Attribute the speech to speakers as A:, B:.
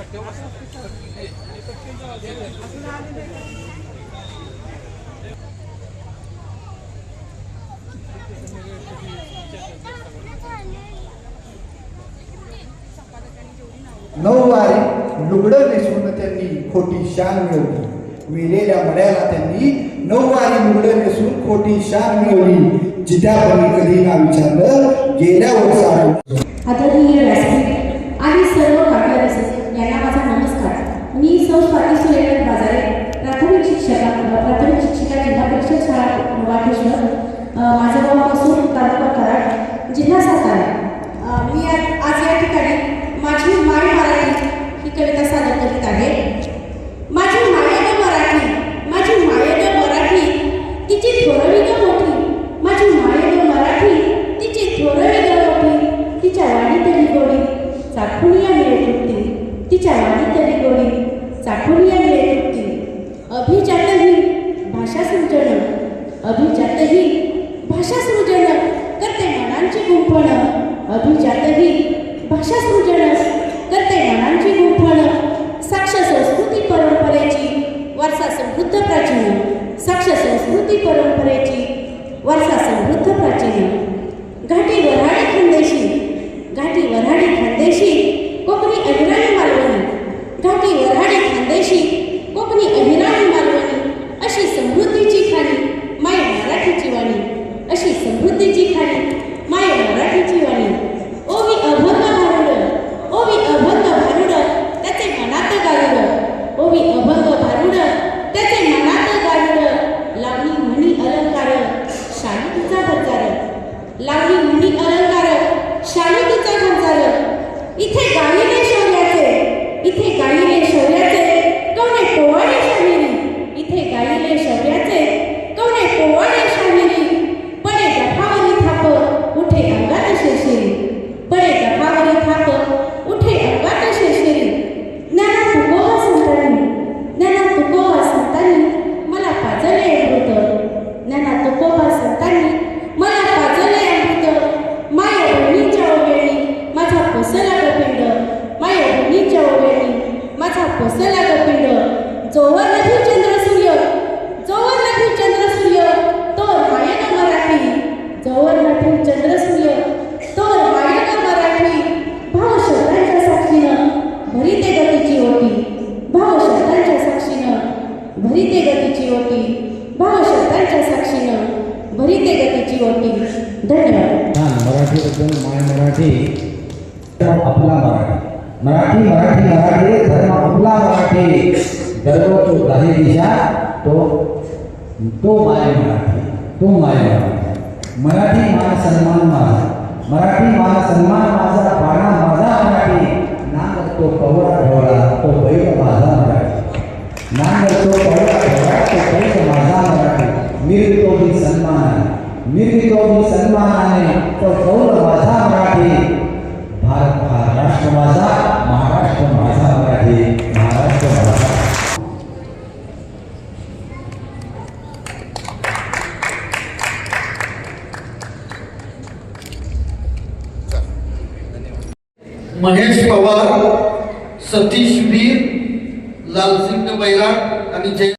A: नऊवारी लुगडं नेसून त्यांनी खोटी शान मिळवली. मेलेल्या मड्याला त्यांनी नऊवारी लुगडं नेसून खोटी शान मिळवली. जित्यापणी कधी ना विचारलं गेल्यावर सारं.
B: आदरणीय व्यासपीठ आणि सर्व पाठ्यरसिक यांना माझा नमस्कार. मी सौ स्वाती सुरेश बाजारे, प्राथमिक शिक्षिका जिल्हा परिषद शाळा वाकेश्वर, माझं गाव मसूर, तालुका कराड, जिल्हा सातारा. मी आज या ठिकाणी माझी माय मराठी ही कविता सादर करीत आहे. माझी माय ग मराठी, माझी माय ग मराठी, तिची थोरवी ग मोठी. माझी माय ग मराठी, तिची थोरवी ग मोठी. तिच्या वाणी तरी गोडी चाखुनिया मिळे तुटती. तिच्या वाणी तरी गोडी चाखुनिया मिळे तुटती. अभिजातही भाषा सृजन, अभिजातही भाषा सृजन करते मनांची गुंफण. अभिजातही भाषा सृजन करते मनांची गुंफण. साक्ष संस्कृती परंपरेची वारसा समृद्ध प्राचीन. साक्ष संस्कृती परंपरेची वारसा समृद्ध प्राचीन. घाटी वऱ्हाडी खानदेशी, घाटी वऱ्हाडी खानदेशी, कोकणी अहिराणी मालवणी. घाटी वऱ्हाडी खानदेशी, कोकणी अहिराणी मालवणी. अशी समृद्धीची खाणी माय मराठीची वाणी. अशी समृद्धीची खाणी माय मराठीची वाणी. ओवी अभंग भारुड, ओवी अभंग भारुड, त्याचे मनात गारुड. ओवी अभंग भारुड, त्याचे मनात गारुड. लावणी म्हणी अलंकार शाली तिचा भरचार. लावणी म्हणी अलंकार शाली तिचा भरचार. इथे गायिले शौर्याचे, इथे गायिले शौर्याचे कवने पोवाडे शाहिरी. इथे गायिले शौर्याचे कवने पोवाडे शाहिरी. पडे गफावरी थाप उठे अंगात शिरशिरी. पडे गफावरी थाप उठे अंगात शिरशिरी. ज्ञानात तुकोबा संतांनी, ज्ञानात तुकोबा संतांनी मला पाजले अमृत. ज्ञानात तुकोबा संतांनी मला पाजले अमृत. माय बहिणीच्या ओव्यानी माझा पोसला गपिंड. माय बहिणीच्या ओव्यानी माझा पोसला गपिंड. जोवर नदी चंद्र सूर्य, जोवर नदी चंद्र सूर्य, तोर मायक मराठी. जोवर नदी चंद्र सूर्य, तोर मायक मराठी. भाव शब्दांच्या साक्षीनं भरिते गतीची ओटी. भाव शब्दांच्या साक्षीनं भरिते गतीची ओटी. भाव शब्दांच्या साक्षीनं भरिते गतीची ओटी. धन्यवाद.
C: मराठीबद्दल माय मराठी, आपला मराठी. मराठी मराठी मराठी धर्म आपला मराठी. गर्व तो दाही दिशा, तो माय मराठी, तो माय मराठी. मराठी मान सन्मान माझा, मराठी मान सन्मान माझा. बाणा माझा मराठी. नांगर तो पवळा ढवळा, तो बैल माझा मराठी. नांगर तो पवळा ढवळा, तो बैल माझा मराठी. मिरतो मी सन्मानाने, मिरतो मी सन्मानाने, तो गौरव माझा मराठी. भारत हा राष्ट्र माझा, महाराष्ट्र माझा मराठी. महाराष्ट्र माझा.
D: महेश पवार, सतीश वीर, लालसिंग बैराट आणि जय